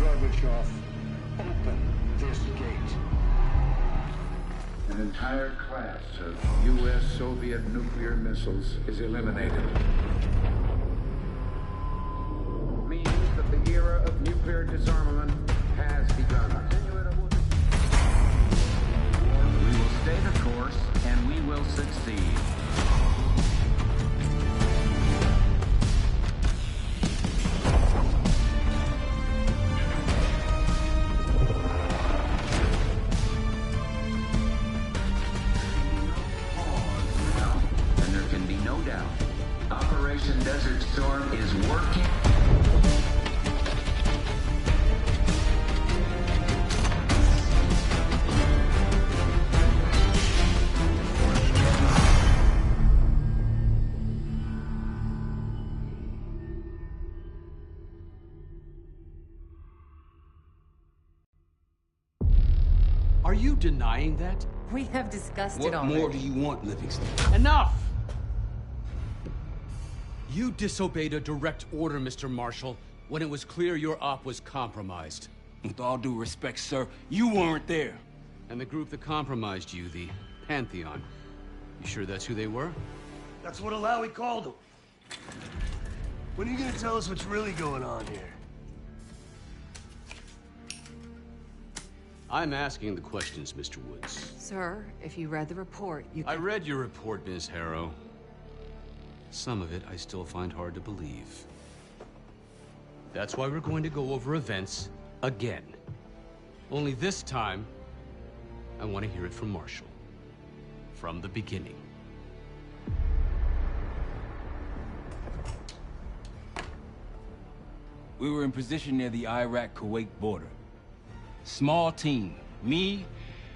Gorbachev, open this gate. An entire class of U.S.-Soviet nuclear missiles is eliminated. Means that the era of nuclear disarmament has begun. We will stay the course, and we will succeed. Operation Desert Storm is working. Are you denying that? We have discussed it What already. more do you want, Livingston? Enough! You disobeyed a direct order, Mr. Marshall, when it was clear your op was compromised. With all due respect, sir, you weren't there. And the group that compromised you, the Pantheon, you sure that's who they were? That's what Alawi called them. When are you gonna tell us what's really going on here? I'm asking the questions, Mr. Woods. Sir, if you read the report, you I read your report, Ms. Harrow. Some of it I still find hard to believe. That's why we're going to go over events again. Only this time, I want to hear it from Marshall. From the beginning. We were in position near the Iraq-Kuwait border. Small team. Me,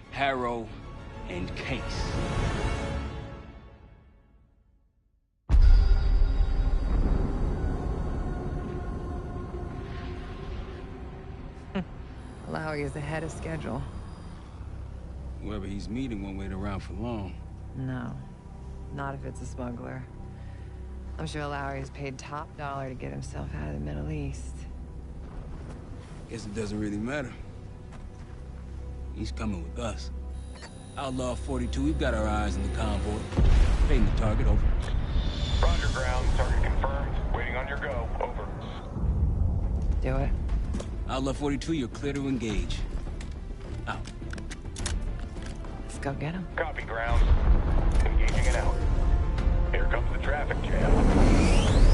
Harrow, and Case. Alawi is ahead of schedule. Whoever he's meeting won't wait around for long. No, not if it's a smuggler. I'm sure Alawi is paid top dollar to get himself out of the Middle East. Guess it doesn't really matter. He's coming with us. Outlaw 42, we've got our eyes on the convoy. Paying the target, over. Roger, ground. Target confirmed. Waiting on your go. Over. Do it. Outlaw 42, you're clear to engage. Out. Let's go get him. Copy, ground. Engaging it out. Here comes the traffic jam.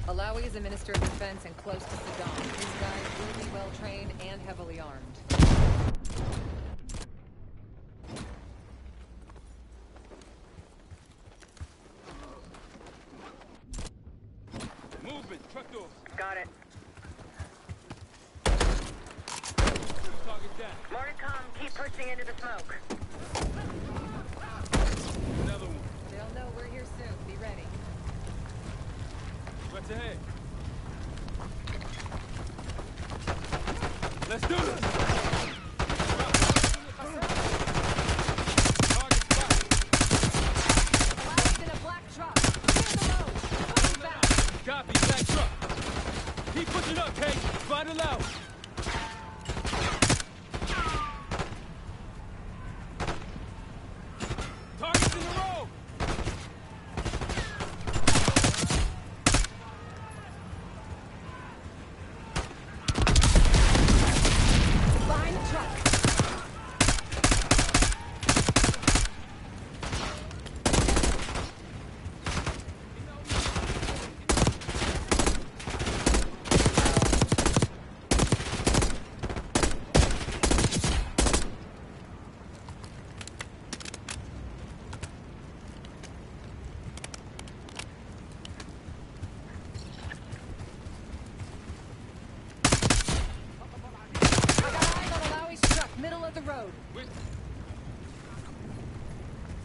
Alawi is a Minister of Defense and close to Saddam. These guys will be well-trained and heavily armed. Movement, truck doors. Got it. Target down. Morticom, keep pushing into the smoke. Another one. They'll know we're here soon. Be ready. What's ahead? Let's do this! Alawi's in a black truck. Clear the road. Push back. Copy, black truck. Keep pushing up, Kate. Find it out. Target's in the road. Behind the truck. road.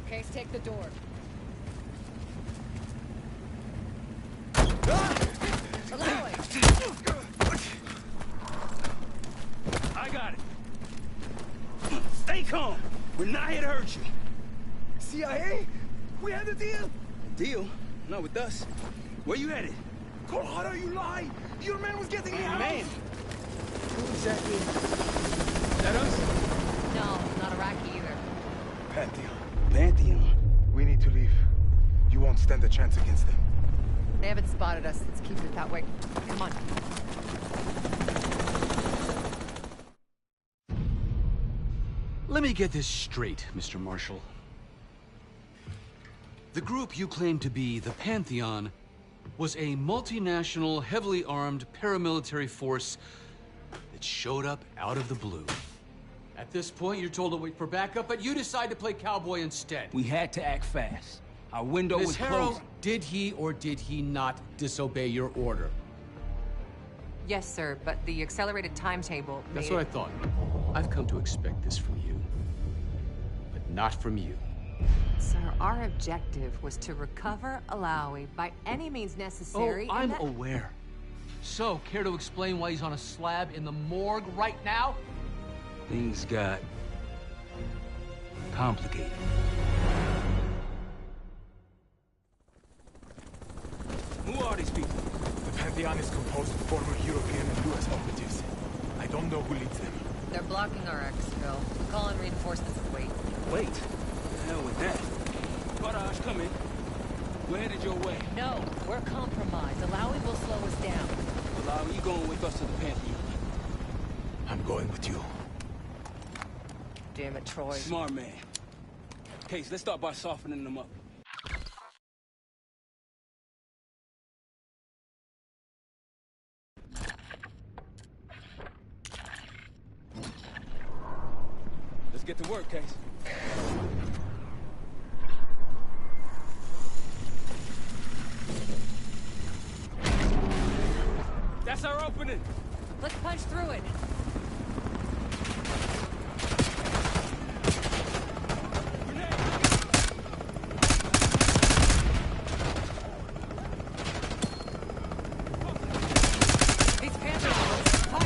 Case, take the door. Allow it. I got it. Stay calm. We're not here to hurt you. CIA? We had a deal. Deal? Not with us. Where you headed? Colorado, you lie. Your man was getting me out. Man. Who exactly? Is that us? No, not Iraqi either. Pantheon. Pantheon. We need to leave. You won't stand a chance against them. They haven't spotted us. Let's keep it that way. Come on. Let me get this straight, Mr. Marshall. The group you claim to be the Pantheon was a multinational, heavily armed paramilitary force that showed up out of the blue. At this point, you're told to wait for backup, but you decide to play cowboy instead. We had to act fast. Our window Miss was Harrow, closing. did he or did he not disobey your order? Yes, sir, but the accelerated timetable That's what I thought. I've come to expect this from you, but not from you. Sir, our objective was to recover Alawi by any means necessary. Oh, I'm aware. So, care to explain why he's on a slab in the morgue right now? Things got complicated. Who are these people? The Pantheon is composed of former European and U.S. operatives. I don't know who leads them. They're blocking our exfil. Call in reinforcements and wait. Wait. The hell with that? Barrage, come in. We're headed your way. No, we're compromised. Alawi will slow us down. Well, you going with us to the Pantheon? I'm going with you. Damn it, Troy. Smart man. Case, let's start by softening them up. Let's get to work, Case. That's our opening. Let's punch through it. These Panthers are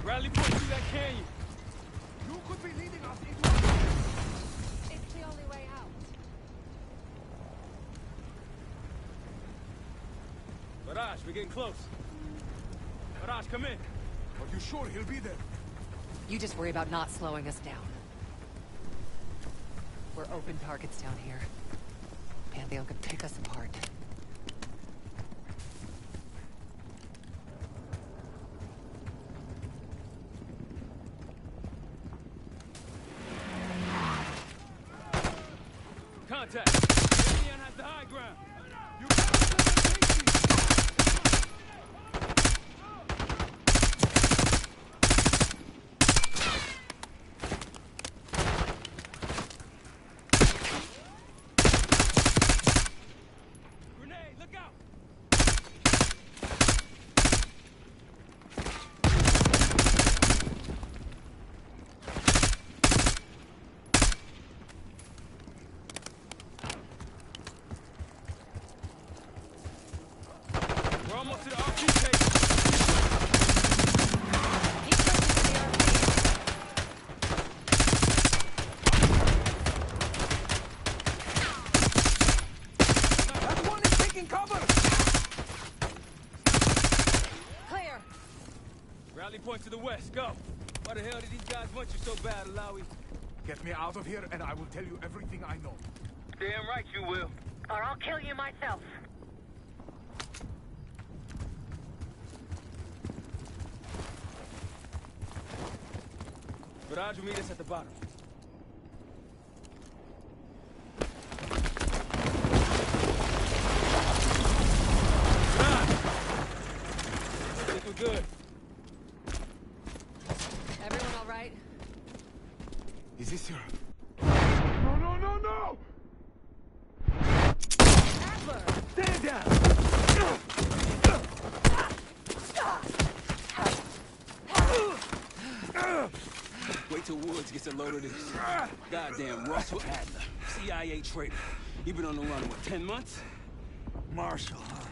Rally point through that canyon. You could be leading us into a... It's the only way out. Barrage, we're getting close. Barrage, come in. Are you sure he'll be there? You just worry about not slowing us down. We're open targets down here. Pantheon could pick us apart. Contact. Pantheon has the high ground. You Grenade, look out! We're almost to the RP table. Keep pushing to the RP. That one is taking cover! Clear. Rally point to the west, go. Why the hell did these guys want you so bad, Alawi? Get me out of here, and I will tell you everything I know. Damn right you will. Or I'll kill you myself. Viraj will meet us at the bottom. I think we're good. Everyone all right? Is this your... No, no, no, no! Adler! Stand down! Wait till Woods gets a load of this. Goddamn Russell Adler, CIA traitor. He been on the run, what, 10 months? Marshall, huh?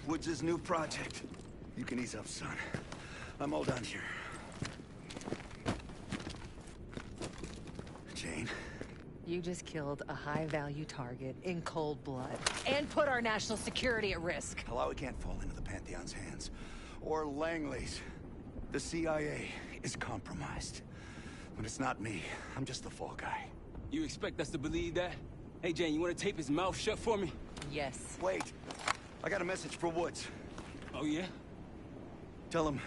Woods' new project. You can ease up, son. I'm all done here. Jane? You just killed a high-value target in cold blood and put our national security at risk. Alawi can't fall into the Pantheon's hands. Or Langley's. The CIA is compromised. But it's not me. I'm just the fall guy. You expect us to believe that? Hey, Jane, you want to tape his mouth shut for me? Yes. Wait. I got a message for Woods. Oh, yeah? Tell him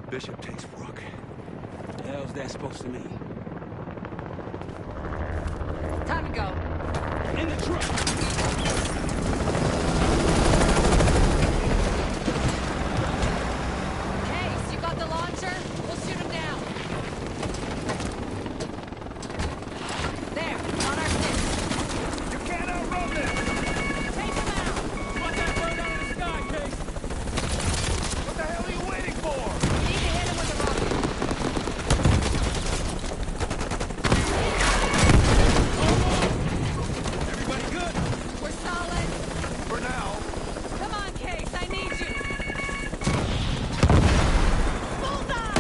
Bishop takes Rook. The hell's that supposed to mean? Time to go. In the truck! Case, you got the launcher? We'll shoot him down. There, on our six. You can't outrun this! Take him out! Watch that bird out of the sky, Case! What the hell are you waiting for? You need to hit him with a rocket. Everybody good? We're solid. For now. Come on, Case, I need you. Bullseye!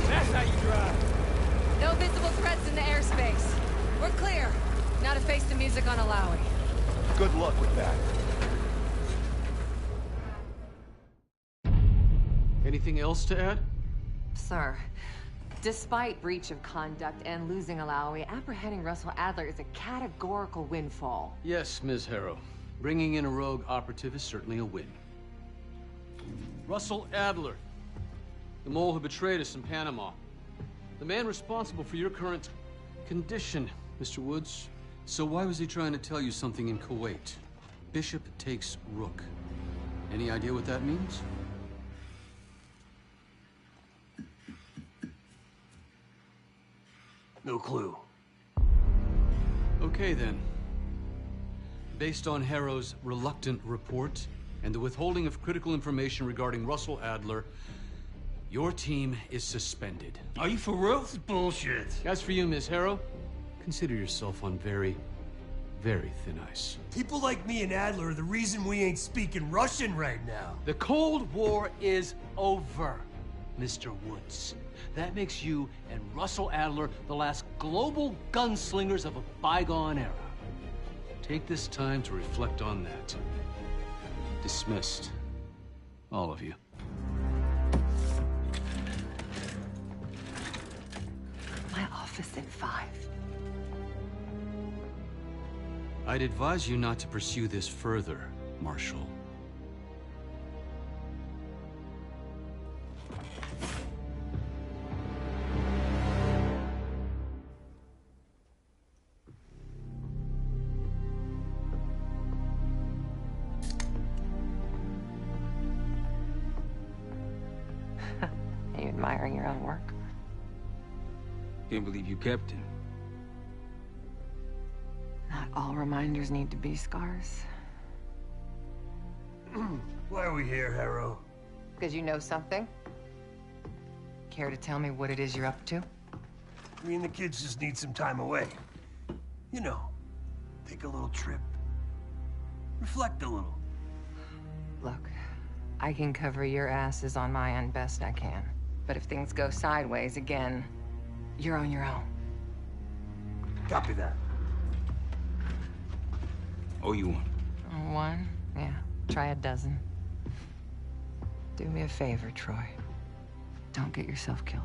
That's how you drive. No visible threats in the airspace. We're clear. Now to face the music on Alawi. Good luck with that. Anything else to add? Sir, despite breach of conduct and losing Alawi, apprehending Russell Adler is a categorical windfall. Yes, Ms. Harrow. Bringing in a rogue operative is certainly a win. Russell Adler, the mole who betrayed us in Panama. The man responsible for your current condition, Mr. Woods. So why was he trying to tell you something in Kuwait? Bishop takes Rook. Any idea what that means? No clue. Okay, then. Based on Harrow's reluctant report and the withholding of critical information regarding Russell Adler, your team is suspended. Are you for real? It's bullshit. As for you, Ms. Harrow, consider yourself on very, very thin ice. People like me and Adler are the reason we ain't speaking Russian right now. The Cold War is over, Mr. Woods. That makes you and Russell Adler the last global gunslingers of a bygone era. Take this time to reflect on that. Dismissed. All of you. My office in 5. I'd advise you not to pursue this further, Marshal. Are you admiring your own work? Can't believe you kept him. Not all reminders need to be scars. Why are we here, Harrow? Because you know something? Care to tell me what it is you're up to? Me and the kids just need some time away. You know, take a little trip. Reflect a little. Look, I can cover your asses on my end best I can. But if things go sideways again, you're on your own. Copy that. Oh, you want? One? Yeah. Try a dozen. Do me a favor, Troy. Don't get yourself killed.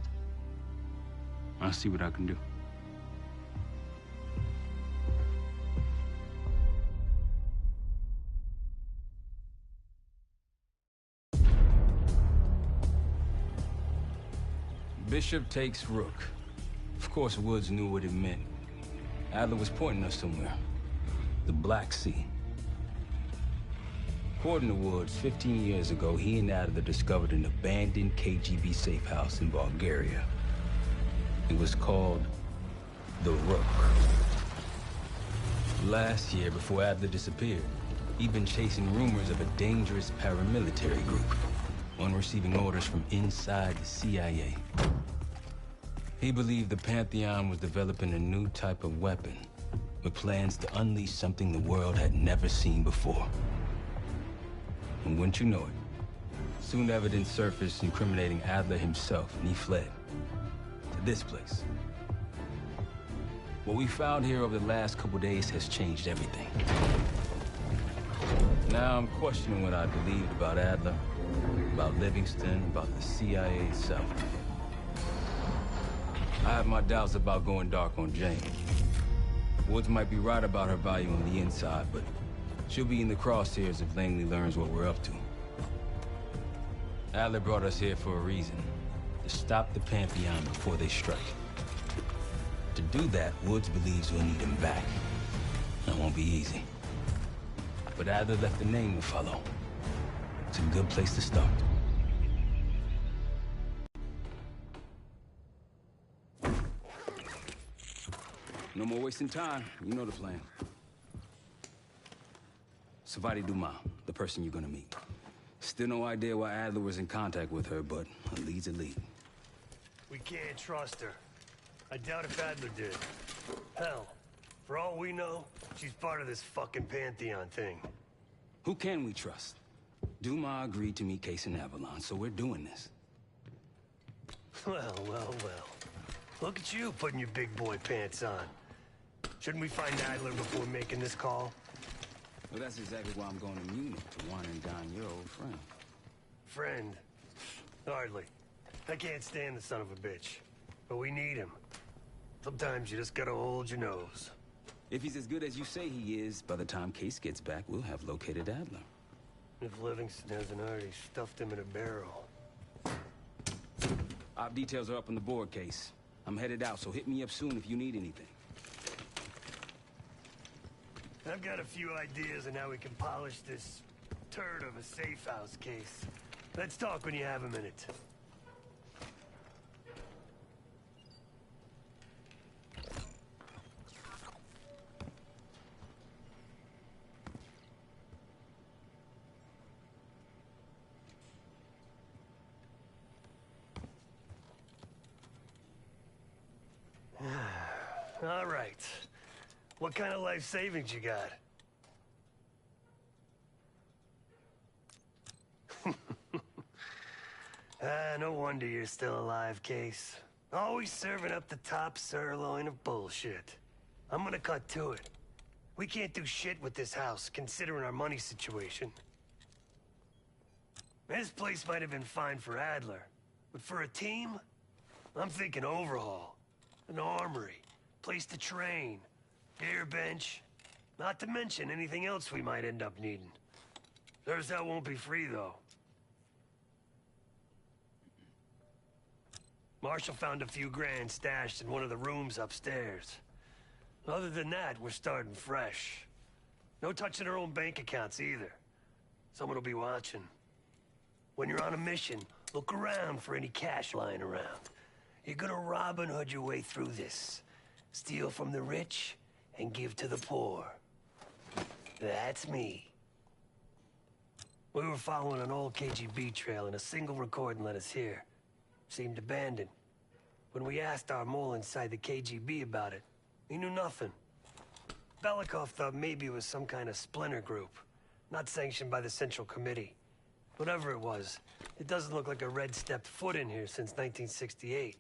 I'll see what I can do. Bishop takes Rook. Of course, Woods knew what it meant. Adler was pointing us somewhere. The Black Sea. According to Woods, 15 years ago, he and Adler discovered an abandoned KGB safe house in Bulgaria. It was called the Rook. Last year, before Adler disappeared, he'd been chasing rumors of a dangerous paramilitary group, one receiving orders from inside the CIA. He believed the Pantheon was developing a new type of weapon, with plans to unleash something the world had never seen before. And wouldn't you know it, soon evidence surfaced incriminating Adler himself, and he fled to this place. What we found here over the last couple days has changed everything. Now I'm questioning what I believed about Adler, about Livingston, about the CIA itself. I have my doubts about going dark on Jane. Woods might be right about her value on the inside, but she'll be in the crosshairs if Langley learns what we're up to. Adler brought us here for a reason. To stop the Pantheon before they strike. To do that, Woods believes we'll need him back. That won't be easy. But Adler left a name to follow. It's a good place to start. No more wasting time. You know the plan. Savati Dumas, the person you're gonna meet. Still no idea why Adler was in contact with her, but a lead's a lead. We can't trust her. I doubt if Adler did. Hell, for all we know, she's part of this fucking Pantheon thing. Who can we trust? Dumas agreed to meet Case in Avalon, so we're doing this. Well, well, well. Look at you putting your big boy pants on. Shouldn't we find Adler before making this call? Well, that's exactly why I'm going to Munich to wine and dine your old friend. Friend? Hardly. I can't stand the son of a bitch. But we need him. Sometimes you just gotta hold your nose. If he's as good as you say he is, by the time Case gets back, we'll have located Adler. If Livingston hasn't already stuffed him in a barrel. Op details are up on the board, Case. I'm headed out, so hit me up soon if you need anything. I've got a few ideas on how we can polish this turd of a safe house case. Let's talk when you have a minute. All right. What kind of life savings you got? No wonder you're still alive, Case. Always serving up the top sirloin of bullshit. I'm gonna cut to it. We can't do shit with this house, considering our money situation. This place might have been fine for Adler, but for a team, I'm thinking overhaul. An armory, place to train, air bench, not to mention anything else we might end up needing. That won't be free, though. Marshall found a few grand stashed in one of the rooms upstairs. Other than that, we're starting fresh. No touching our own bank accounts either. Someone will be watching. When you're on a mission, look around for any cash lying around. You're gonna Robin Hood your way through this. Steal from the rich and give to the poor. That's me. We were following an old KGB trail and a single recording led us here. Seemed abandoned. When we asked our mole inside the KGB about it, he knew nothing. Belikov thought maybe it was some kind of splinter group, not sanctioned by the Central Committee. Whatever it was, it doesn't look like a Red stepped foot in here since 1968.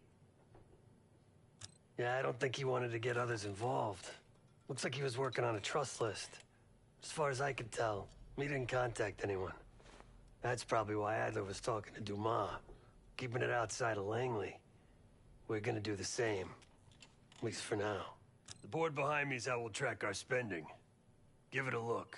Yeah, I don't think he wanted to get others involved. Looks like he was working on a trust list. As far as I could tell, he didn't contact anyone. That's probably why Adler was talking to Dumas, keeping it outside of Langley. We're gonna do the same, at least for now. The board behind me is how we'll track our spending. Give it a look.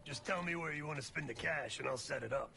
Just tell me where you want to spend the cash and I'll set it up.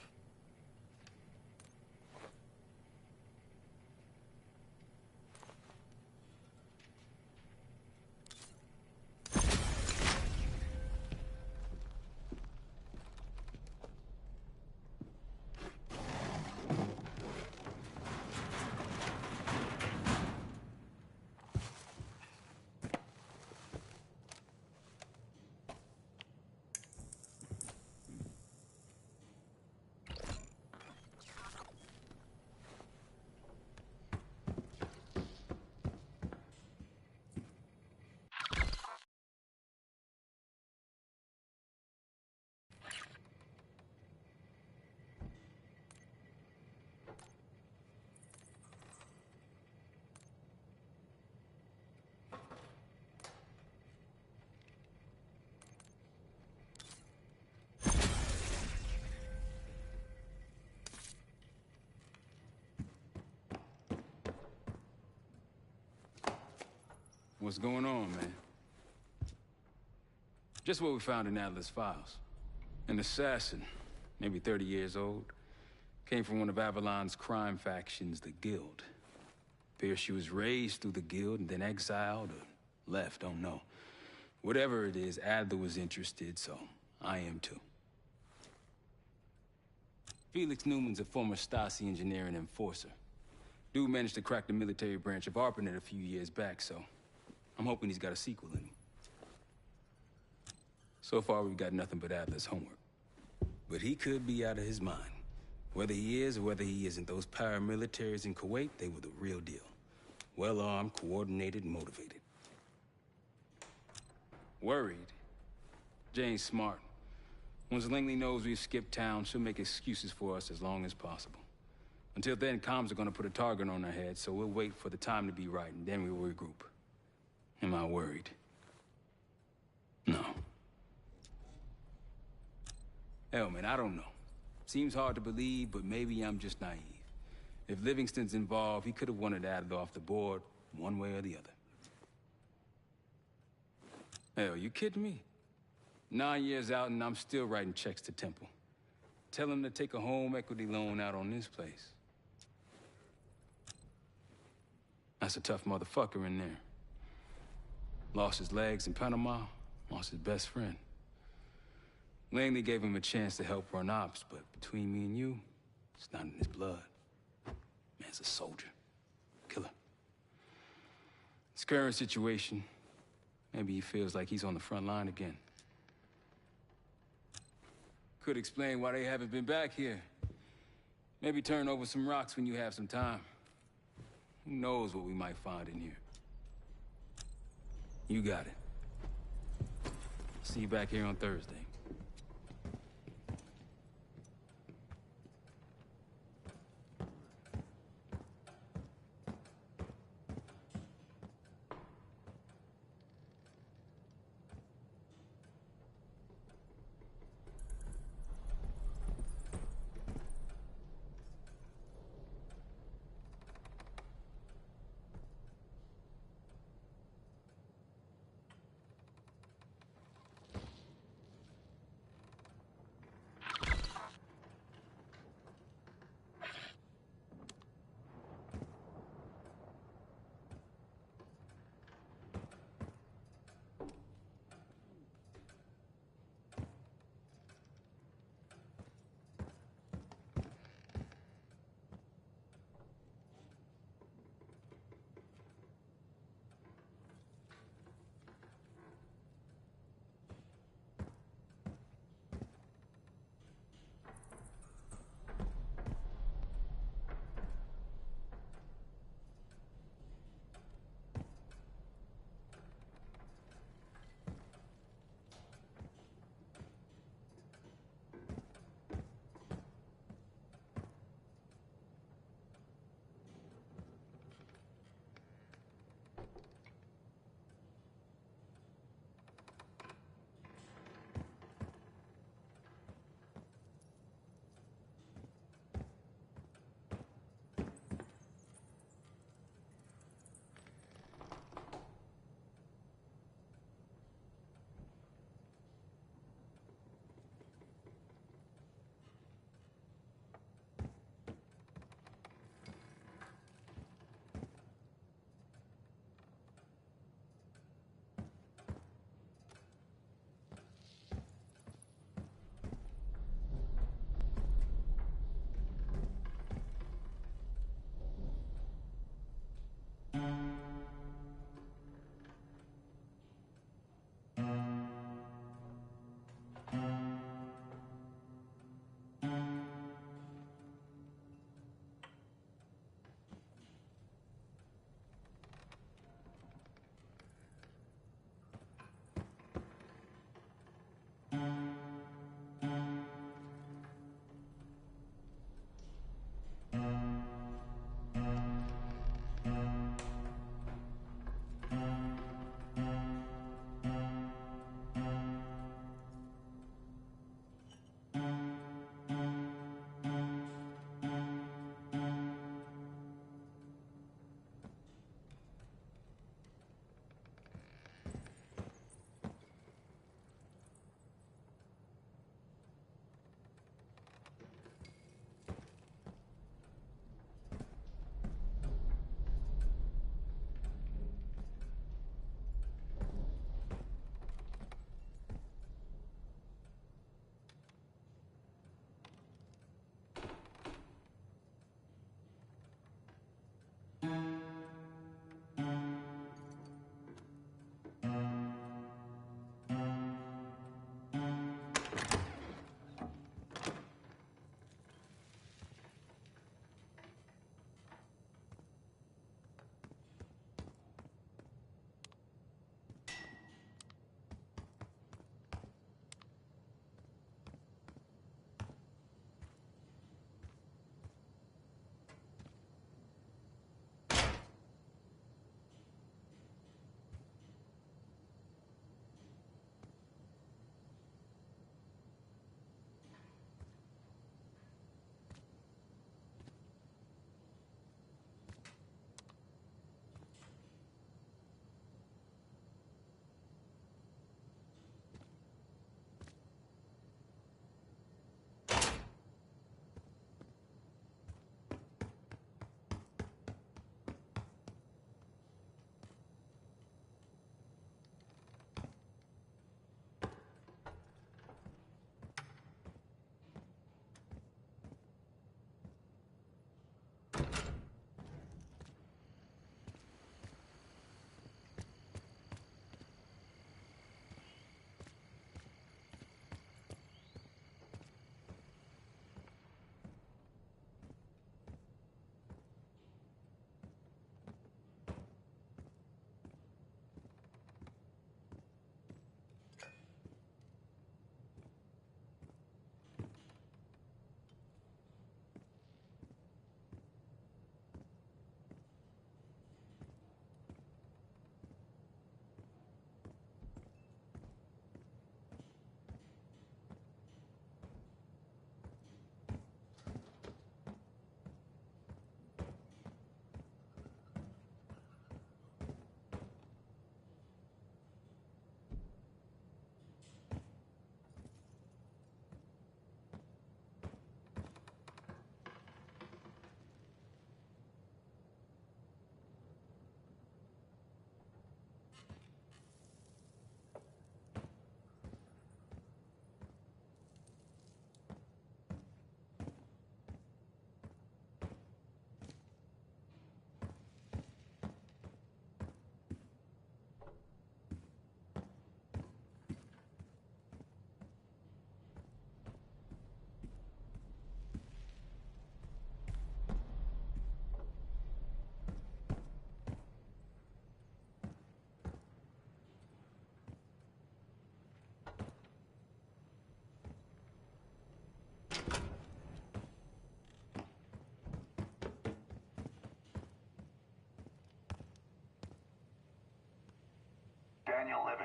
What's going on, man? Just what we found in Adler's files. An assassin, maybe 30 years old, came from one of Avalon's crime factions, the Guild. Fear she was raised through the Guild and then exiled or left, don't know. Whatever it is, Adler was interested, so I am too. Felix Newman's a former Stasi engineer and enforcer. Dude managed to crack the military branch of ARPANET a few years back, so I'm hoping he's got a sequel in him. So far, we've got nothing but Adler's homework. But he could be out of his mind. Whether he is or whether he isn't, those paramilitaries in Kuwait, they were the real deal. Well-armed, coordinated, and motivated. Worried? Jane's smart. Once Langley knows we've skipped town, she'll make excuses for us as long as possible. Until then, comms are gonna put a target on our heads, so we'll wait for the time to be right, and then we will regroup. Am I worried? No. Hell, man, I don't know. Seems hard to believe, but maybe I'm just naive. If Livingston's involved, he could have wanted Adler off the board, one way or the other. Hell, you kidding me? 9 years out and I'm still writing checks to Temple. Tell him to take a home equity loan out on this place. That's a tough motherfucker in there. Lost his legs in Panama, lost his best friend. Langley gave him a chance to help run ops, but between me and you, it's not in his blood. Man's a soldier. Killer. His current situation, maybe he feels like he's on the front line again. Could explain why they haven't been back here. Maybe turn over some rocks when you have some time. Who knows what we might find in here. You got it. See you back here on Thursday.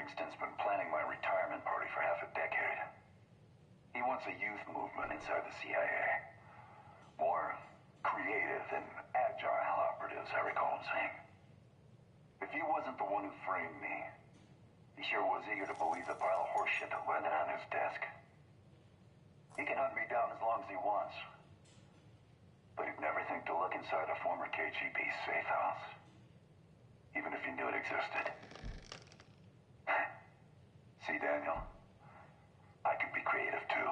Kingston's been planning my retirement party for half a decade. He wants a youth movement inside the CIA. More creative and agile operatives, I recall him saying. If he wasn't the one who framed me, he sure was eager to believe the pile of horseshit that landed on his desk. He can hunt me down as long as he wants. But he'd never think to look inside a former KGB safe house. Even if he knew it existed. See, Daniel? I could be creative too.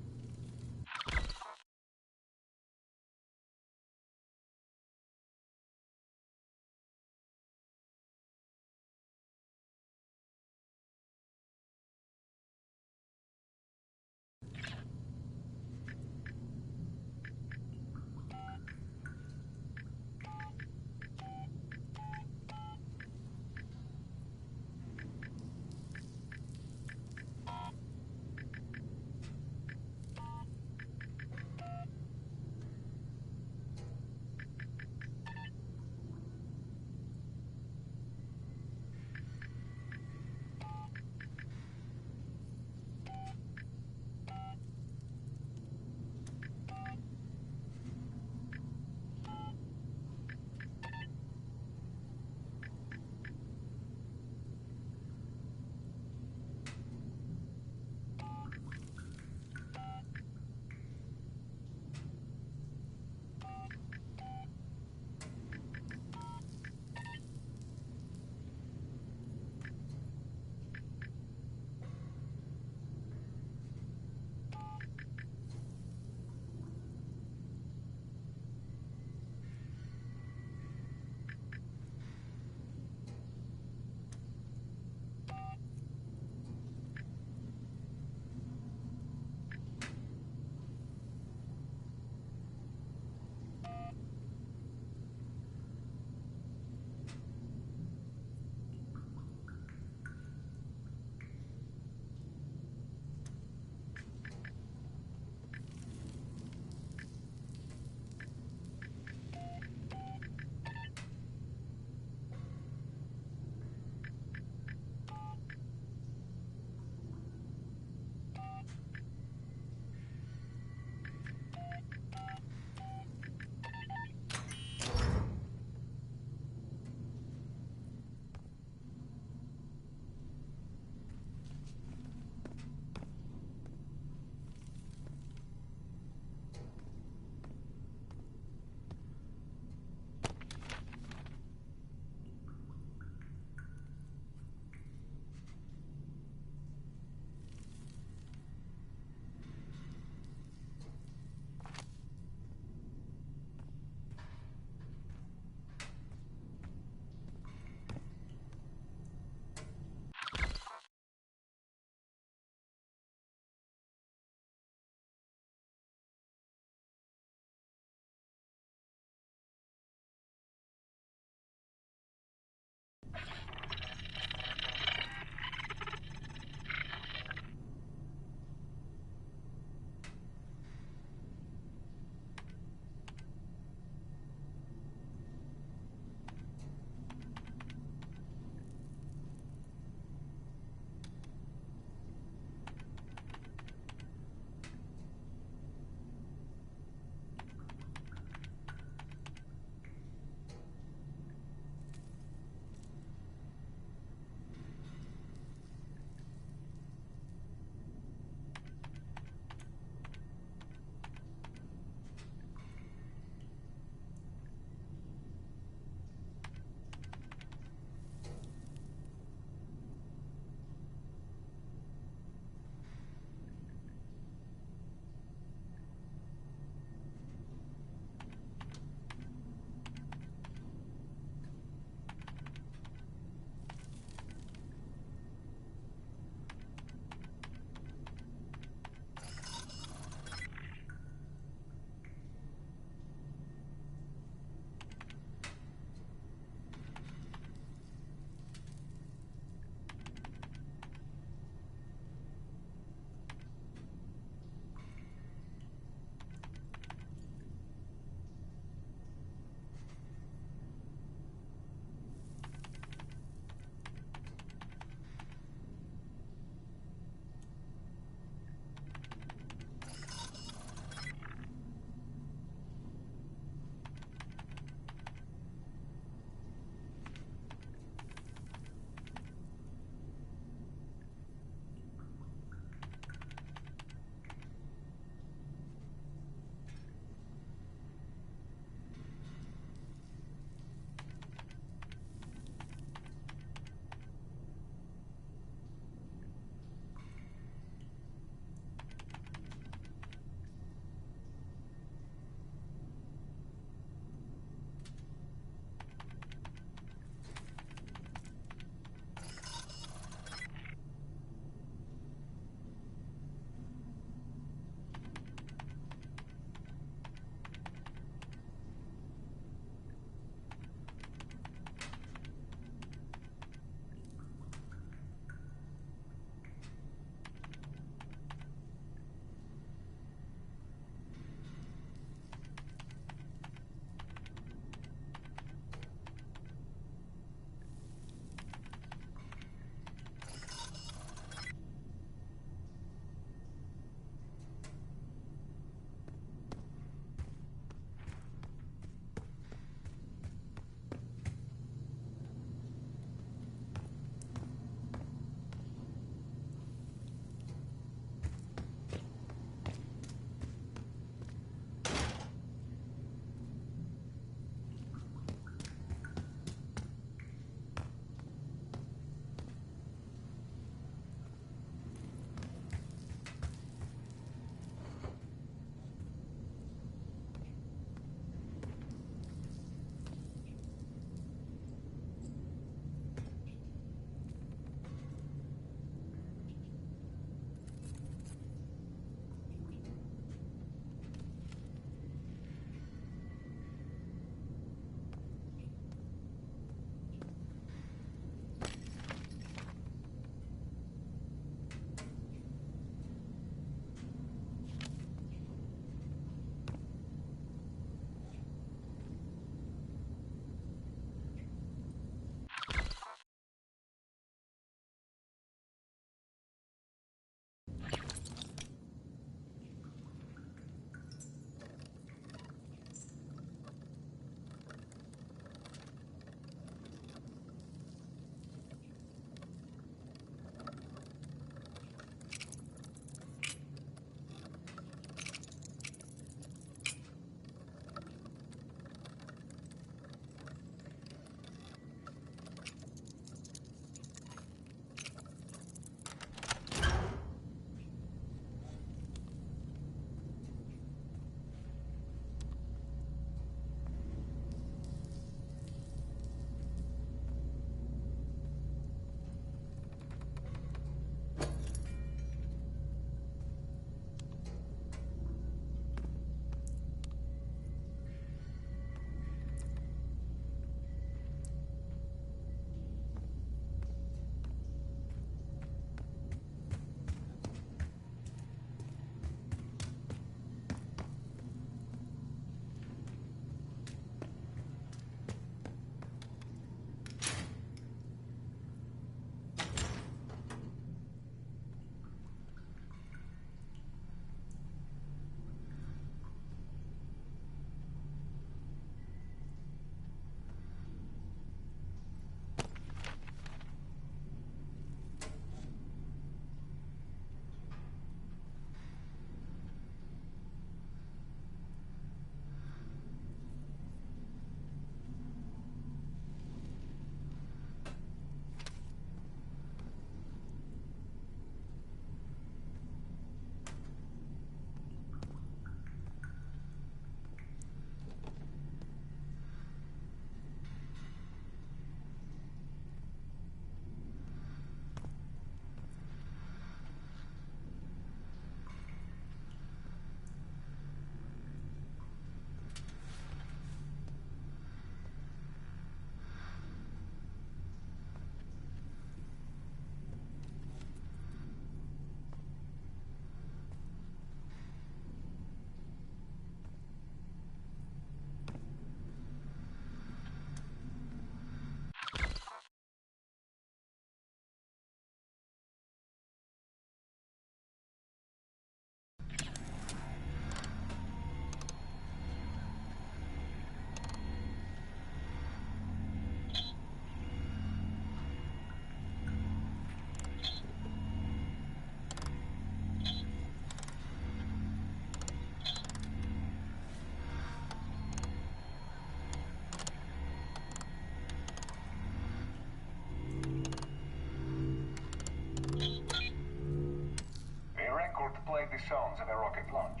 sounds of a rocket launch.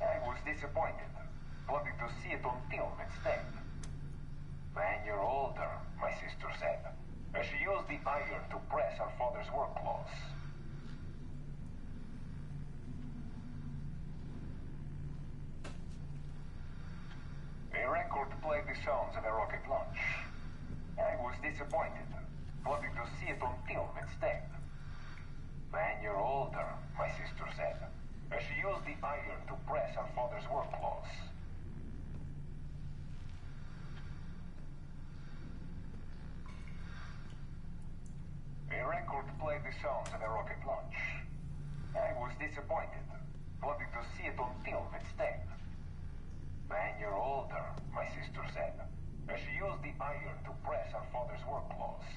I was disappointed, wanting to see it on film instead. When you're older, my sister said, as she used the iron to press her father's work clothes. A record played the sounds of a rocket launch. I was disappointed, wanting to see it on film instead. When you're older, my sister said, as she used the iron to press her father's work clothes. A record played the sounds of a rocket launch. I was disappointed, wanting to see it on film instead. When you're older, my sister said, as she used the iron to press her father's work clothes.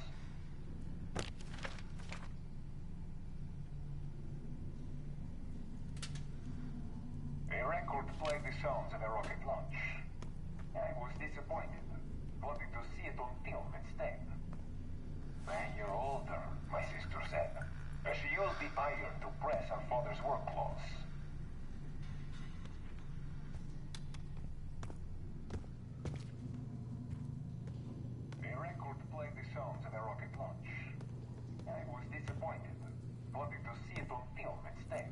A record played the sounds of a rocket launch. I was disappointed, wanting to see it on film instead. When you're older, my sister said, as she used the iron to press her father's work clothes. A record played the sounds of a rocket launch. I was disappointed, wanting to see it on film instead.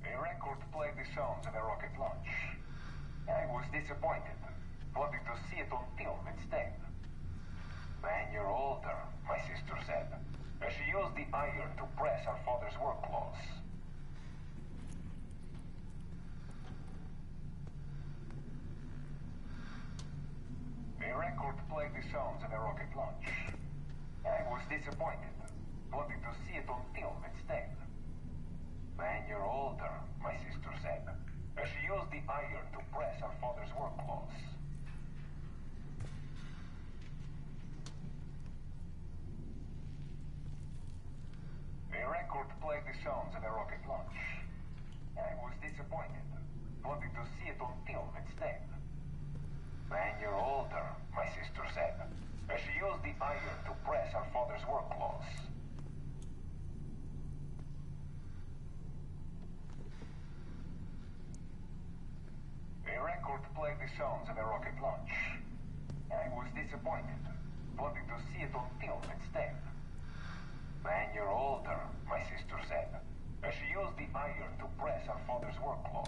A record played the sounds of a rocket launch. I was disappointed, wanting to see it on film instead. When you're older, my sister said, as she used the iron to press her father's work clothes. A record played the sounds of a rocket launch. I was disappointed, wanting to see it on film instead. When you're older, my sister said, as she used the iron to press her father's work clothes. A record played the sounds of a rocket launch. I was disappointed, wanting to see it on film instead. When you're older, my sister said, as she used the iron to press her father's work clothes. A record played the sounds of a rocket launch. I was disappointed, wanting to see it on film instead. When you're older, my sister said, as she used the iron to press her father's work clothes.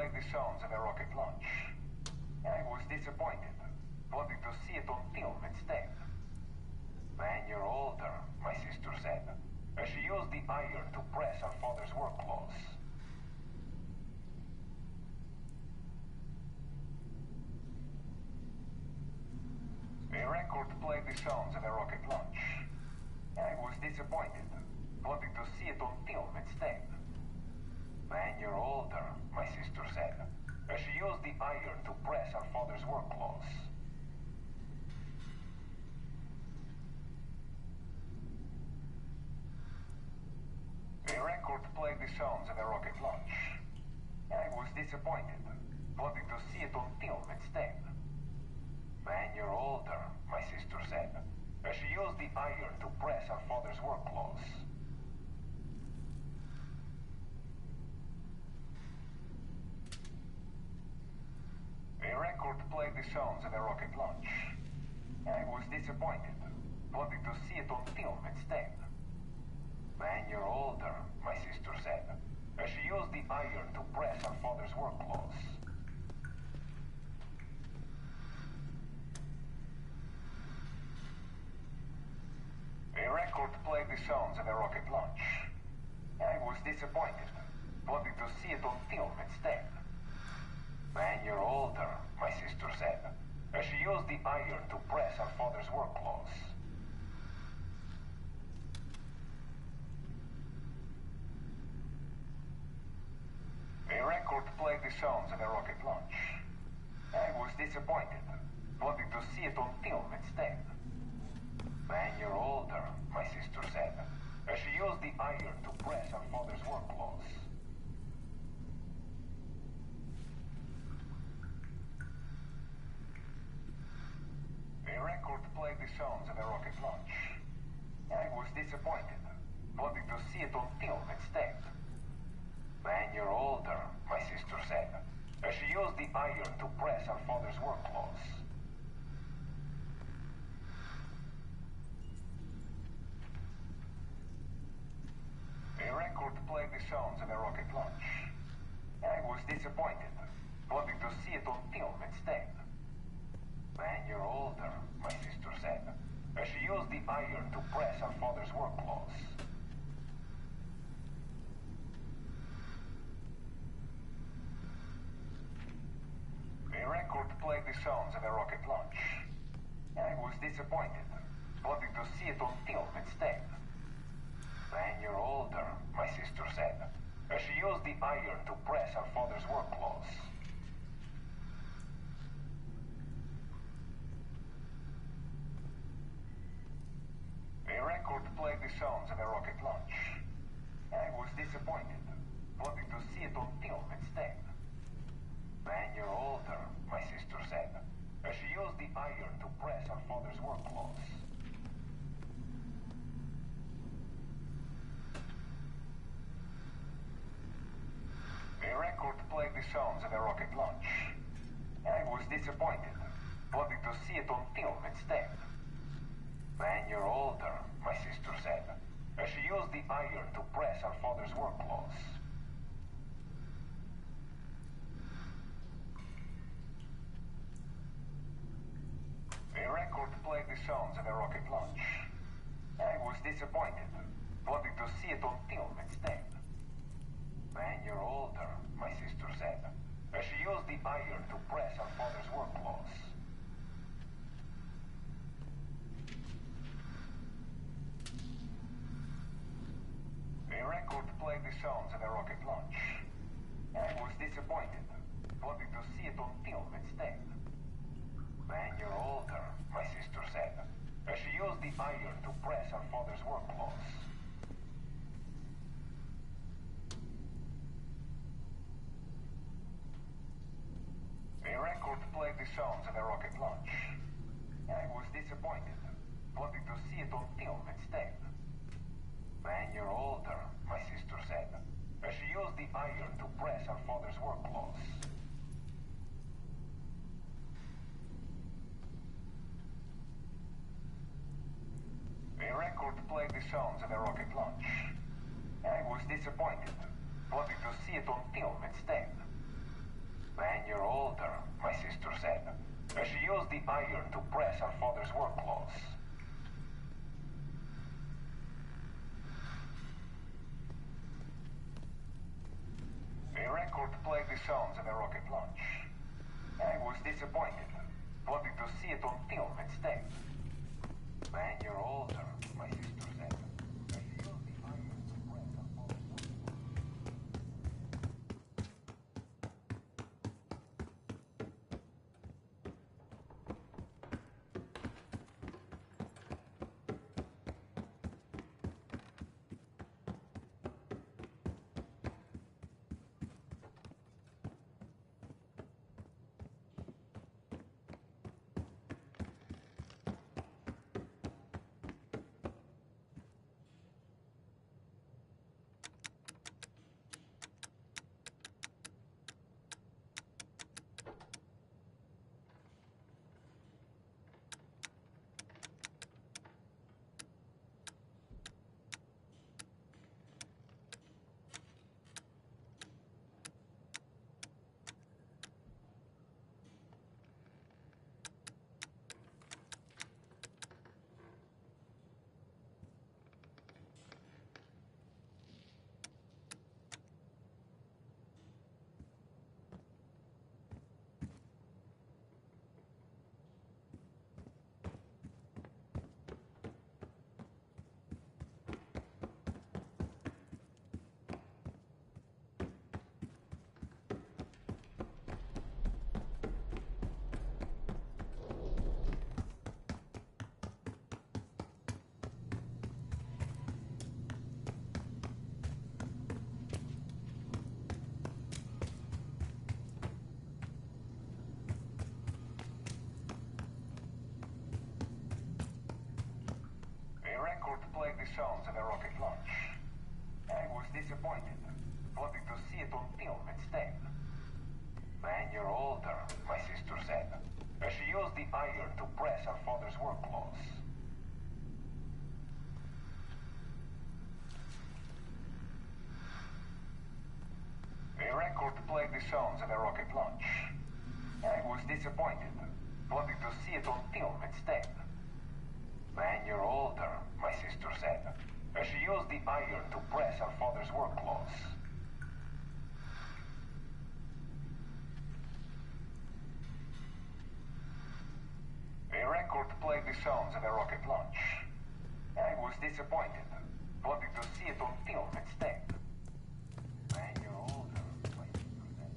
played the sounds of a rocket launch. I was disappointed, wanting to see it on film instead. When you're older, my sister said, as she used the iron to press her father's work clothes. A record played the sounds of a rocket launch. I was disappointed, wanting to see it on film instead. When you're older, my sister said, as she used the iron to press her father's work clothes. A record played the sounds of a rocket launch. I was disappointed, wanting to see it on film instead. When you're older, my sister said, as she used the iron to press her father's work clothes. A record played the sounds of a rocket launch. I was disappointed, wanting to see it on film instead. When you're older, my sister said, as she used the iron to press her father's work clothes. A record played the sounds of a rocket launch. I was disappointed, wanting to see it on film instead. When you're older, my sister said, as she used the iron to press her father's work clothes. A record played the sounds of a rocket launch. I was disappointed, wanting to see it on film instead. When you're older, my sister said, as she used the iron to press her father's work clothes. A record played the sounds of a rocket launch. I was disappointed, wanting to see it on film instead. When you're older, my sister said, as she used the iron to press her father's work clothes. A record played the sounds of a rocket launch. I was disappointed, wanting to see it on film instead. When you're older, my sister said, as she used the iron to press her father's work clothes. A record played the sounds of a rocket launch. I was disappointed, wanting to see it on film instead. When you're older, my sister said, as she used the iron to press her father's work clothes. A record played the sounds of a rocket launch. I was disappointed, wanting to see it on film instead. When you're older, my sister said, as she used the iron to press her father's work clothes. A record played the sounds of a rocket launch. I was disappointed, wanting to see it on film instead. When you're older, my sister said, as she used the iron to press her father's work clothes. A record played the sounds of a rocket launch. I was disappointed, wanting to see it on film instead. When you're older, my sister said, as she used the iron to press her father's work clothes. A record played the sounds of a rocket launch. I was disappointed, wanting to see it on film instead. When you're older, my sister said, as she used the iron to press her father's work clothes. A record played the sounds of a rocket launch. I was disappointed, wanting to see it on film instead. When you're older, my sister said, as she used the iron to press her father's work clothes. A record played the sounds of a rocket launch. I was disappointed, wanting to see it on film instead. you're older, my sister said. She used the iron to press her father's work clothes. A record played the sounds of a rocket launch. I was disappointed, wanting to see it on film instead. When you're older, my sister said. She used the iron to press her father's work clothes. A record played the sounds of a rocket launch. I was disappointed, wanting to see it on film instead. When you're older, my sister said. She used the iron to press her father's work clothes. A record played the sounds of a rocket launch. I was disappointed, wanting to see it on film instead. When you're older, my sister said. She used the iron to press her father's work clothes. A record played the sounds of a rocket launch. I was disappointed, wanting to see it on film instead. When you're older, my sister said.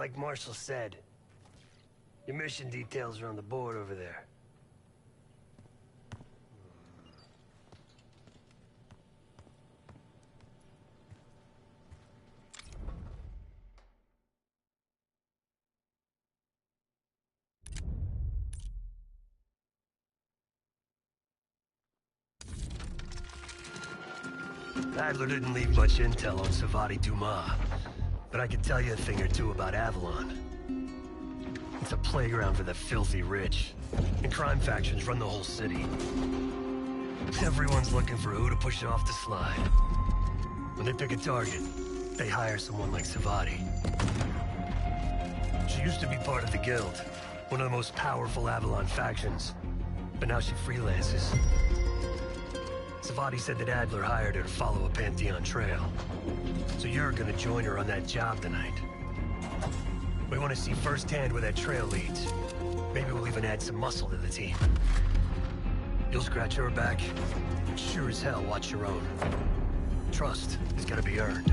Like Marshall said, your mission details are on the board over there. Adler didn't leave much intel on Savati Dumas, but I could tell you a thing or two about Avalon. It's a playground for the filthy rich, and crime factions run the whole city. Everyone's looking for who to push off the slide. When they pick a target, they hire someone like Savati. She used to be part of the Guild, one of the most powerful Avalon factions, but now she freelances. Savati said that Adler hired her to follow a Pantheon trail. So you're gonna join her on that job tonight. We want to see firsthand where that trail leads. Maybe we'll even add some muscle to the team. You'll scratch her back, but sure as hell watch your own. Trust is gotta be earned.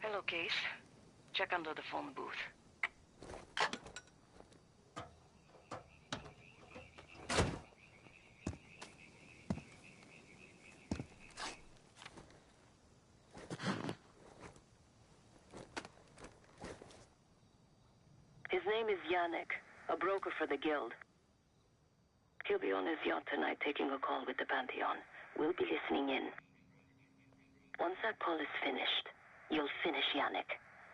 Hello, Case. Check under the phone booth. His name is Yannick, a broker for the Guild. He'll be on his yacht tonight taking a call with the Pantheon. We'll be listening in. Once that call is finished, you'll finish Yannick.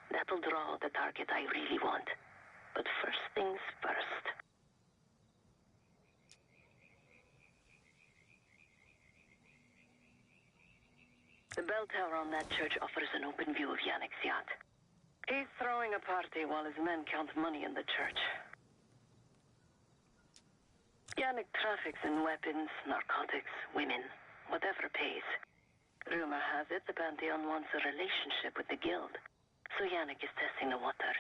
That'll draw the target I really want. But first things first. The bell tower on that church offers an open view of Yannick's yacht. He's throwing a party while his men count money in the church. Yannick traffics in weapons, narcotics, women, whatever pays. Rumor has it the Pantheon wants a relationship with the Guild, so Yannick is testing the waters.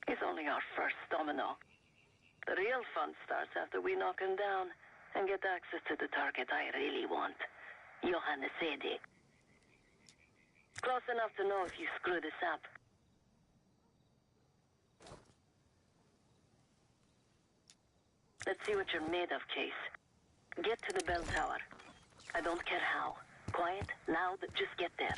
He's only our first domino. The real fun starts after we knock him down and get access to the target I really want, Johannes Edi. Close enough to know if you screw this up. Let's see what you're made of, Case. Get to the bell tower. I don't care how. Quiet, loud, just get there.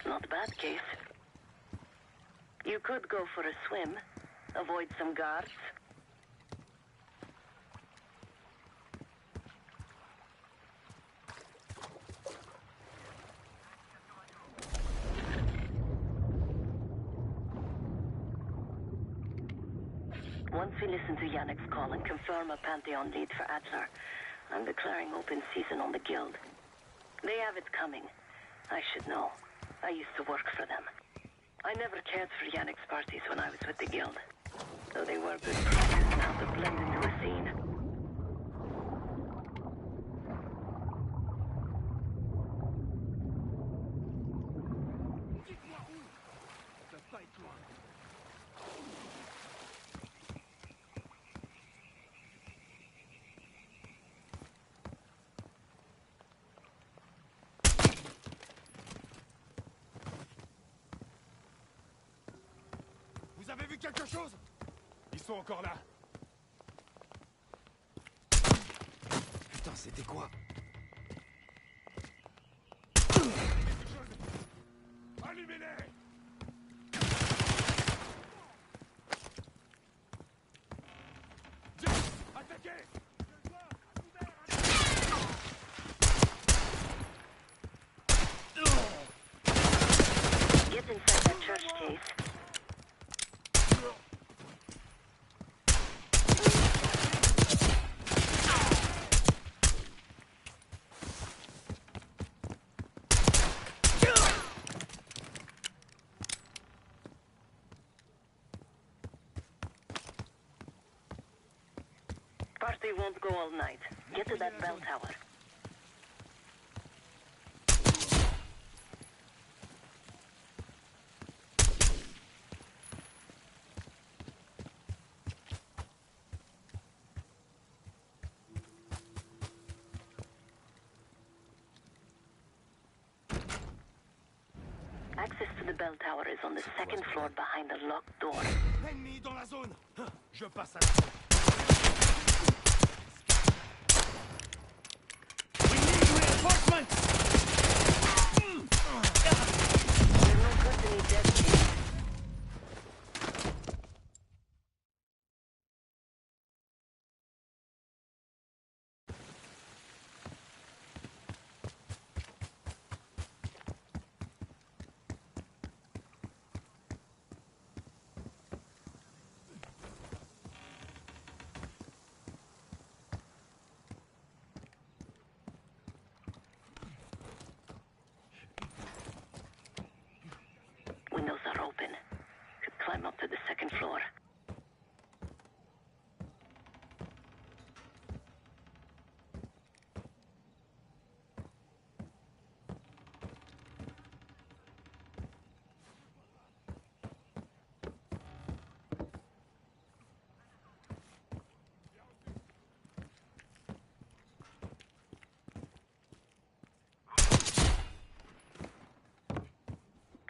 Not bad, Case. You could go for a swim, avoid some guards. Once we listen to Yannick's call and confirm a Pantheon lead for Adler, I'm declaring open season on the Guild. They have it coming. I should know. I used to work for them. I never cared for Yannick's parties when I was with the Guild, though they were good practice on how to blend into a scene. Vous avez vu quelque chose? Ils sont encore là. Putain, c'était quoi? Allumez-les! Attaquez! Party won't go all night. Get to that bell tower. Access to the bell tower is on the second floor behind a locked door. Ennemi dans la zone. Je passe à la... We need reinforcements! You're no good to me, dead kid. Windows are open. Could climb up to the second floor.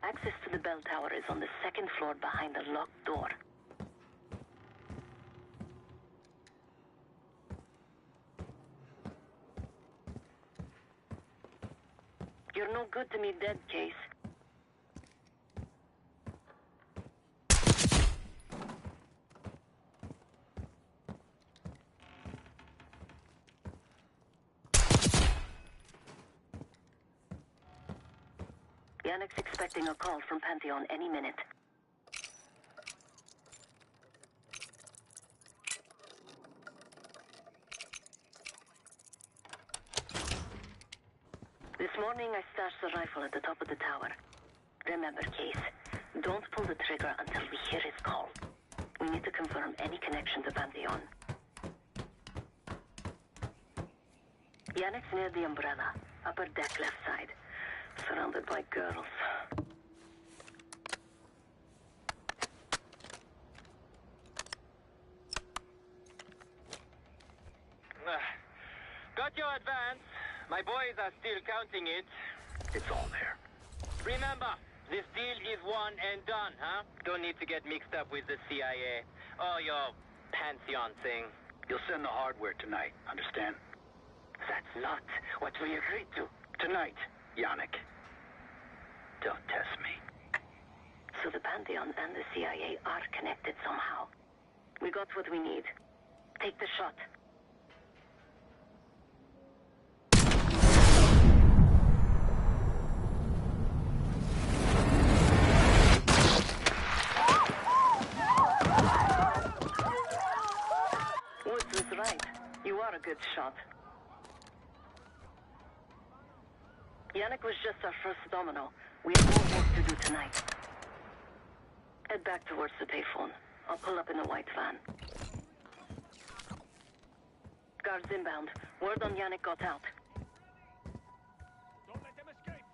Access to the bell tower is on the second floor behind a locked door. You're no good to me, dead case. Yannick's expecting a call from Pantheon any minute. This morning I stashed the rifle at the top of the tower. Remember, Case, don't pull the trigger until we hear his call. We need to confirm any connection to Pantheon. Yannick's near the umbrella, upper deck left side. Surrounded by girls. Got your advance. My boys are still counting it. It's all there. Remember, this deal is one and done, huh? Don't need to get mixed up with the CIA or your Pantheon thing. You'll send the hardware tonight, understand? That's not what we agreed to. Tonight, Yannick. Don't test me. So the Pantheon and the CIA are connected somehow. We got what we need. Take the shot. Woods was right. You are a good shot. Yannick was just our first domino. We have more work to do tonight. Head back towards the payphone. I'll pull up in a white van. Guards inbound. Word on Yannick got out. Don't let them escape!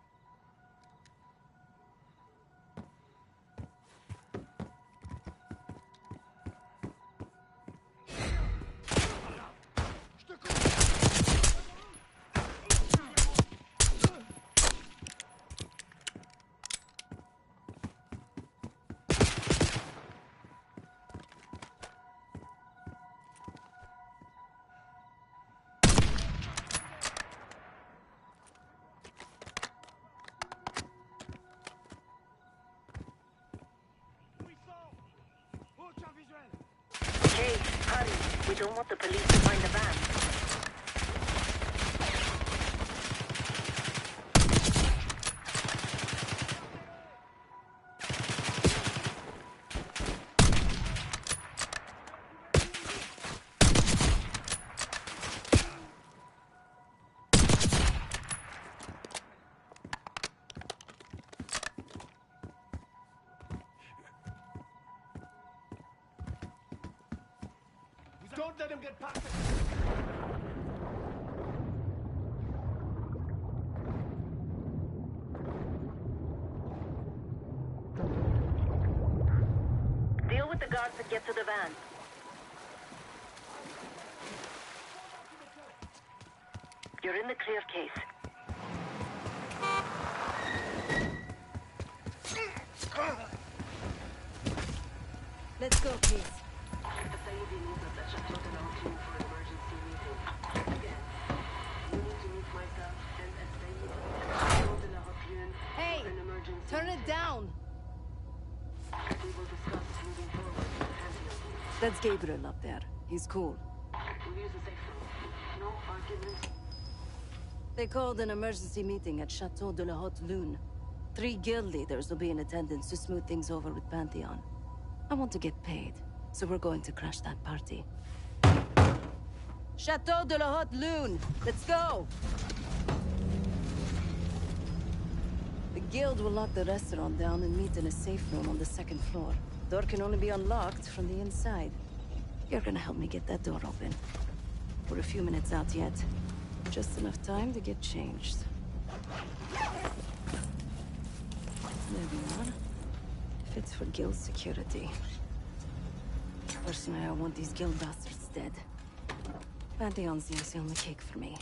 Jake, hurry. We don't want the police to find the van. Don't let him get past it. Deal with the guards that get to the van. You're in the clear case. Let's go, please. Hey! Turn it down! That's Gabriel up there. He's cool. They called an emergency meeting at Chateau de la Haute Lune. 3 guild leaders will be in attendance to smooth things over with Pantheon. I want to get paid, so we're going to crash that party. Chateau de la Haute Lune! Let's go! The guild will lock the restaurant down and meet in a safe room on the 2nd floor. Door can only be unlocked from the inside. You're gonna help me get that door open. We're a few minutes out yet. Just enough time to get changed. There we are. Fits for guild security. Personally, I want these guild bastards dead. Pantheon's the icing on the cake for me.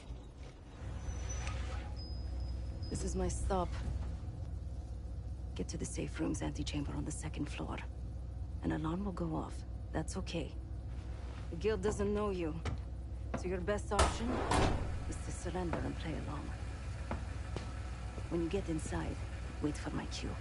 This is my stop. Get to the safe room's antechamber on the 2nd floor. An alarm will go off. That's okay. The guild doesn't know you, so your best option is to surrender and play along. When you get inside, wait for my cue.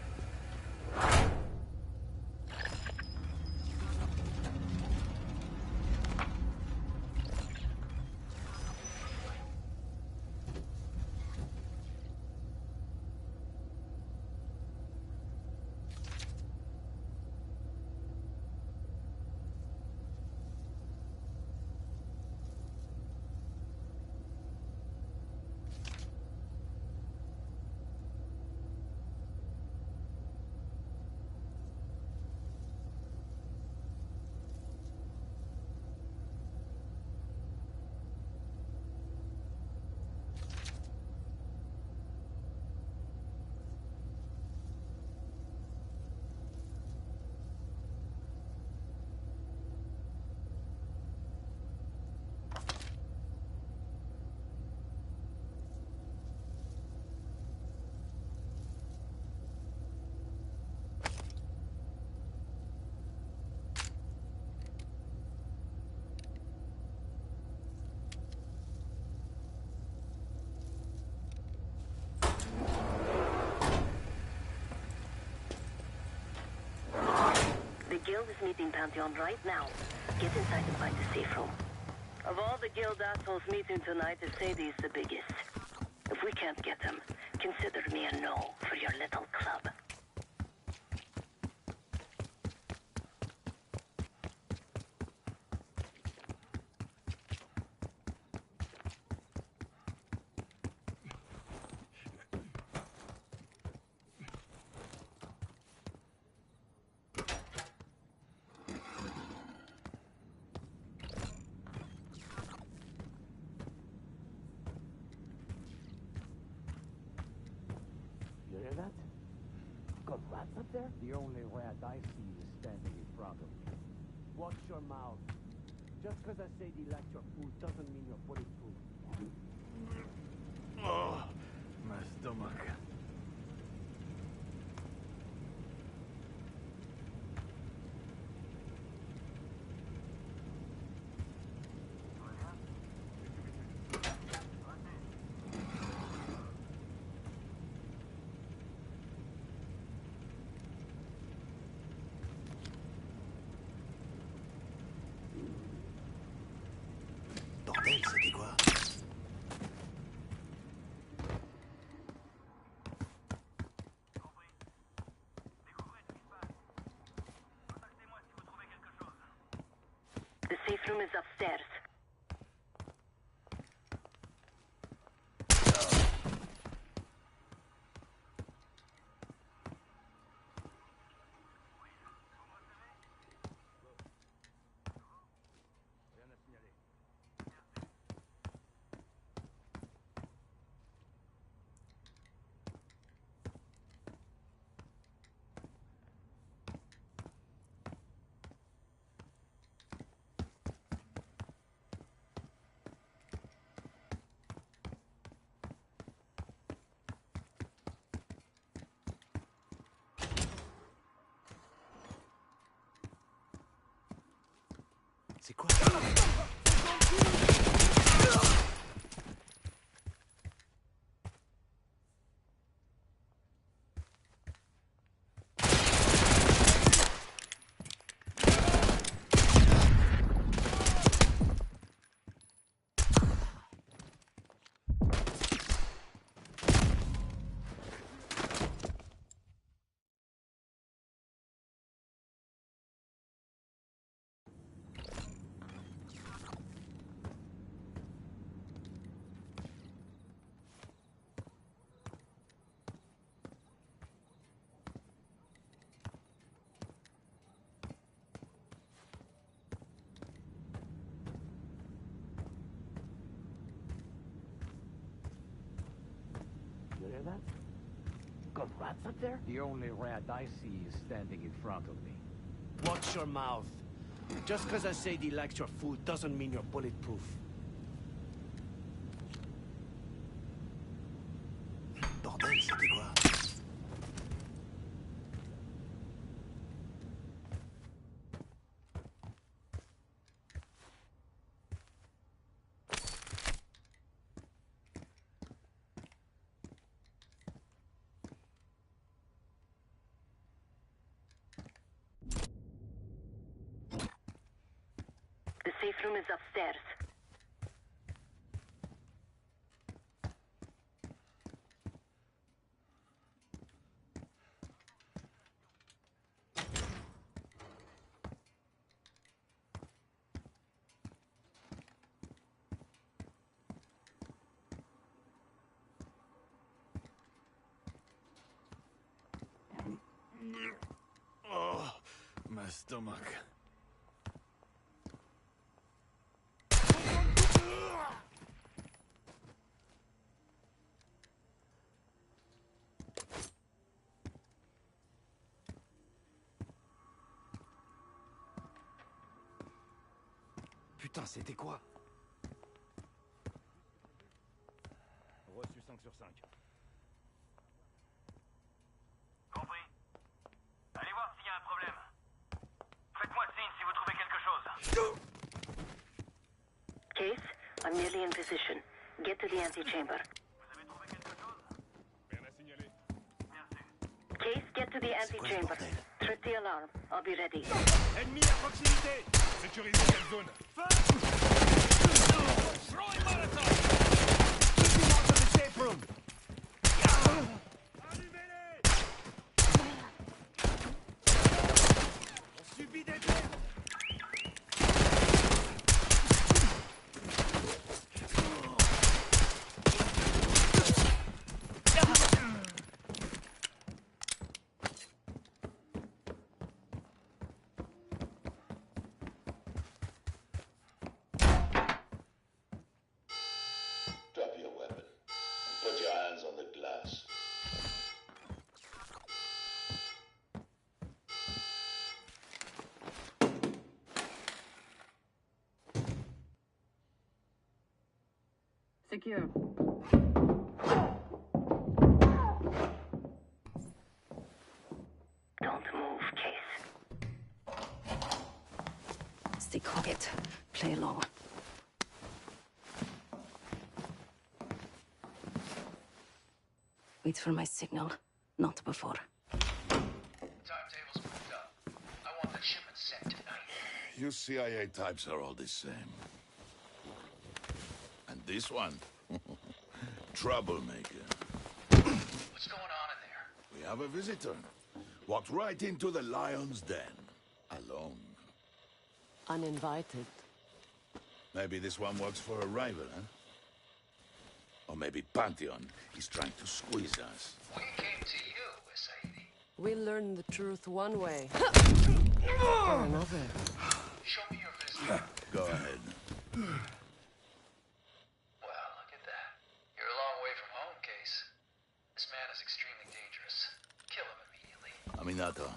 The guild is meeting Pantheon right now. Get inside and find the safe room. Of all the guild assholes meeting tonight, Sadie's the biggest. If we can't get them, consider me a no for your little club. You hear that? Got rats up there? The only rat I see is standing in front of me. Watch your mouth. Just because I say you like your food doesn't mean you're bulletproof. Oh, my stomach. Bordel, c'était quoi? The safe room is upstairs. Rien à signaler. C'est quoi? You hear that? Got rats up there? The only rat I see is standing in front of me. Watch your mouth. Just because I say he likes your food doesn't mean you're bulletproof. Bordel, c'était quoi? The safe room is upstairs. Oh, my stomach. Putain, c'était quoi? Reçu 5 sur 5. Compris. Allez voir s'il y a un problème. Faites-moi signe si vous trouvez quelque chose. Case, I'm nearly in position. Get to the antechamber. Rien à signaler. Case, get to the antechamber. Trip the alarm. I'll be ready. Ennemi à proximité. Sécurisez cette zone. Throwing Molotov. Keep him out of the safe room! On subit des dégâts. Drop your weapon and put your hands on the glass. Secure. Don't move, Case. Stay quiet. Play along. Wait for my signal. Not before. Timetable's moved up. I want the shipment sent tonight. You CIA types are all the same. And this one? Troublemaker. What's going on in there? We have a visitor. Walked right into the lion's den. Alone. Uninvited. Maybe this one works for a rival, huh? Or maybe Pantheon is trying to squeeze us. We came to you, Saidi. We learn the truth one way. Or another. Show me your visitor. Go ahead. Well, look at that. You're a long way from home, Case. This man is extremely dangerous. Kill him immediately. Aminato.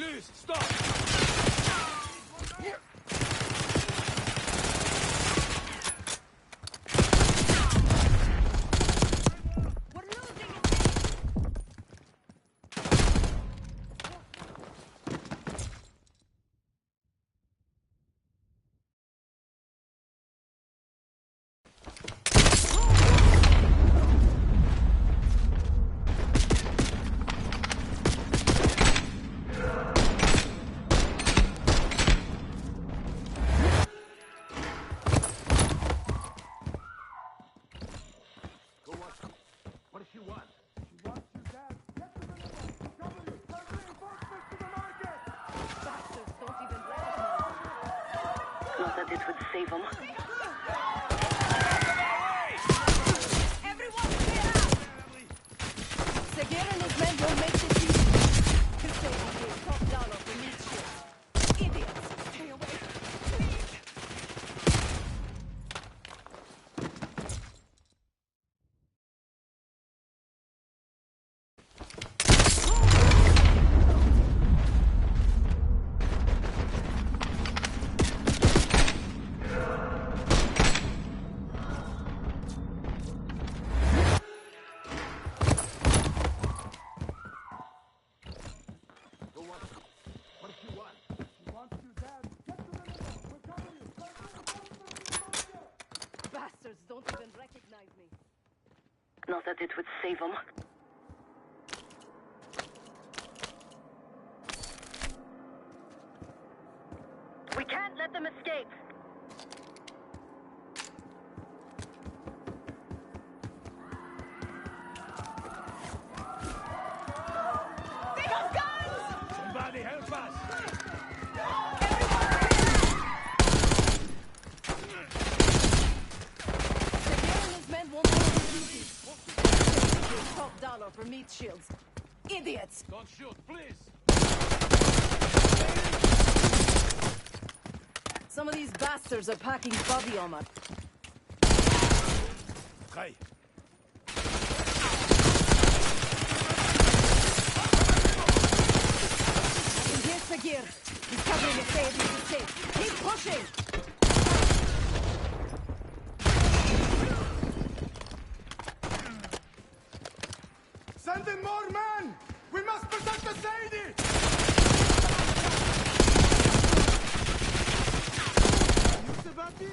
Please, stop! Not that it would save them. Everyone clear out! Seguir and his men will make this easy. Crusade will be top dollar for these ships. Idiots! Stay away. Bastards don't even recognize me. Not that it would save them. We can't let them escape. They got guns! Somebody help us! Top dollar for meat shields. Idiots! Don't shoot, please! Some of these bastards are packing body armor. Okay. And here's Sagir. He's covering a save to safe. Keep pushing! Send in more men! We must protect the Sadie! Sabati?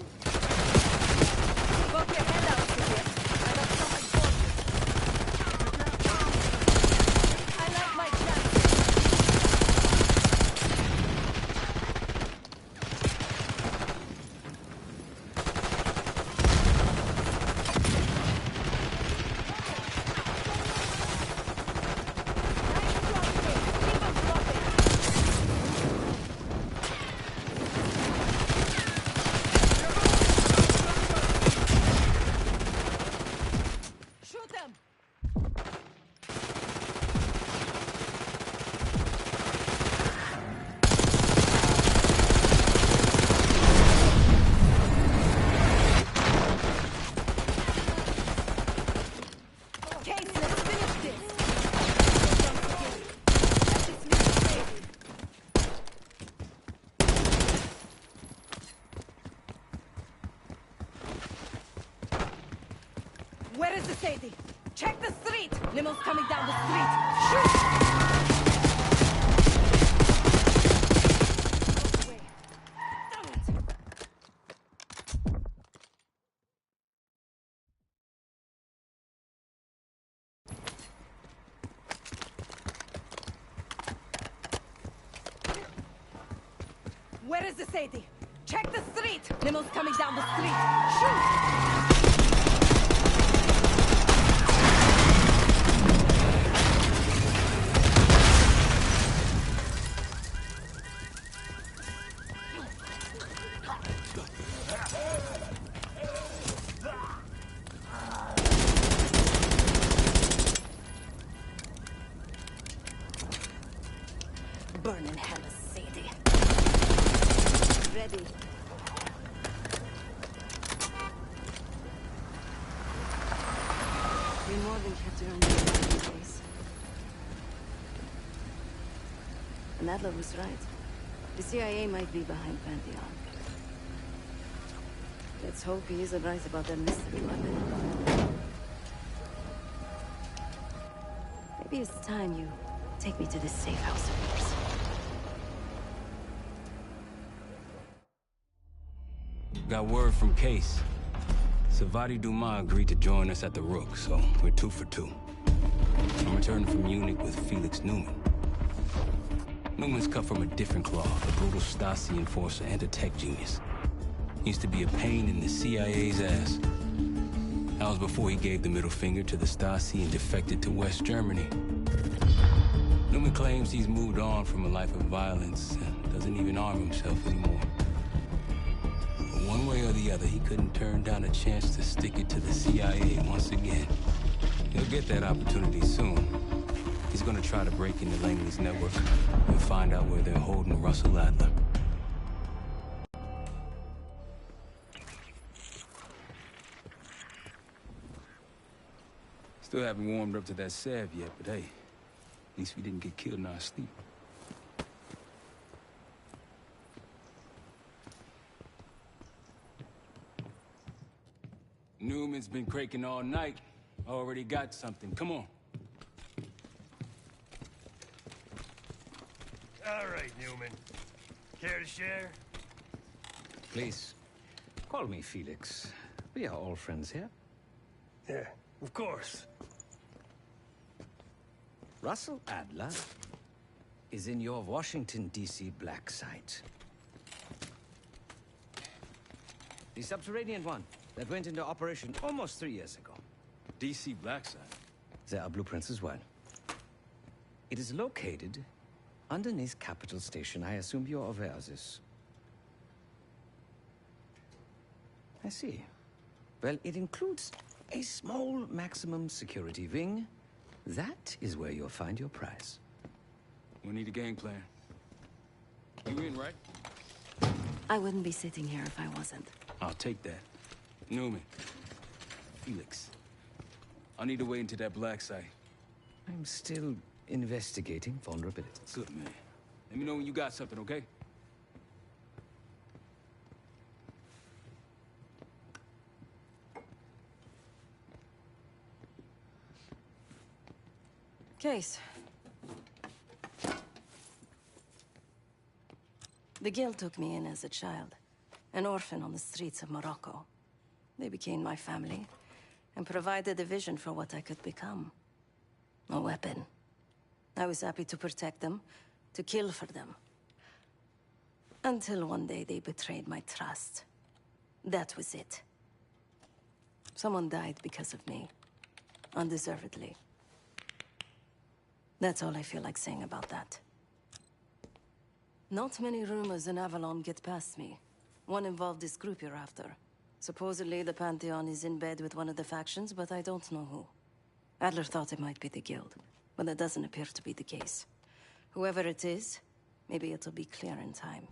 Poke your head out, Sagir. I got something for you. I like my chance. Shoot them! Okay, so let's finish this. Let this meet safe. Where is the Sadie? Check the street! Limo's coming down the street! Shoot! Damn it! Where is the Sadie? Check the street! Limo's coming down the street! Shoot! Burn in hell, Sadie. Ready. We more than kept her on the face. And Adler was right. The CIA might be behind Pantheon. Let's hope he isn't right about that mystery weapon. Maybe it's time you take me to this safe house of yours. Got word from Case. Savati Dumas agreed to join us at the Rook, so we're 2 for 2. I'm returning from Munich with Felix Neumann. Newman's cut from a different cloth, a brutal Stasi enforcer and a tech genius. He used to be a pain in the CIA's ass. That was before he gave the middle finger to the Stasi and defected to West Germany. Newman claims he's moved on from a life of violence and doesn't even arm himself anymore. But one way or the other, he couldn't turn down a chance to stick it to the CIA once again. He'll get that opportunity soon. He's gonna try to break into Langley's network and find out where they're holding Russell Adler. Still haven't warmed up to that salve yet, but hey, at least we didn't get killed in our sleep. Newman's been cranking all night. Already got something. Come on. All right, Newman. Care to share? Please, call me Felix. We are all friends here. Yeah, of course. Russell Adler is in your Washington, D.C. black site. The subterranean one that went into operation almost 3 years ago. D.C. black site? There are blueprints as well. It is located underneath Capitol Station. I assume you're aware of this. I see. Well, it includes a small maximum security wing. That is where you'll find your prize. We need a game plan. You in, right? I wouldn't be sitting here if I wasn't. I'll take that. Newman. Felix. I need to wait into that black site. I'm still investigating vulnerability. Good, man. Let me know when you got something, okay? Case. The Guild took me in as a child, an orphan on the streets of Morocco. They became my family and provided a vision for what I could become. A weapon. I was happy to protect them, to kill for them. Until one day they betrayed my trust. That was it. Someone died because of me. Undeservedly. That's all I feel like saying about that. Not many rumors in Avalon get past me. One involved this group you're after. Supposedly the Pantheon is in bed with one of the factions, but I don't know who. Adler thought it might be the Guild, but that doesn't appear to be the case. Whoever it is, maybe it'll be clear in time.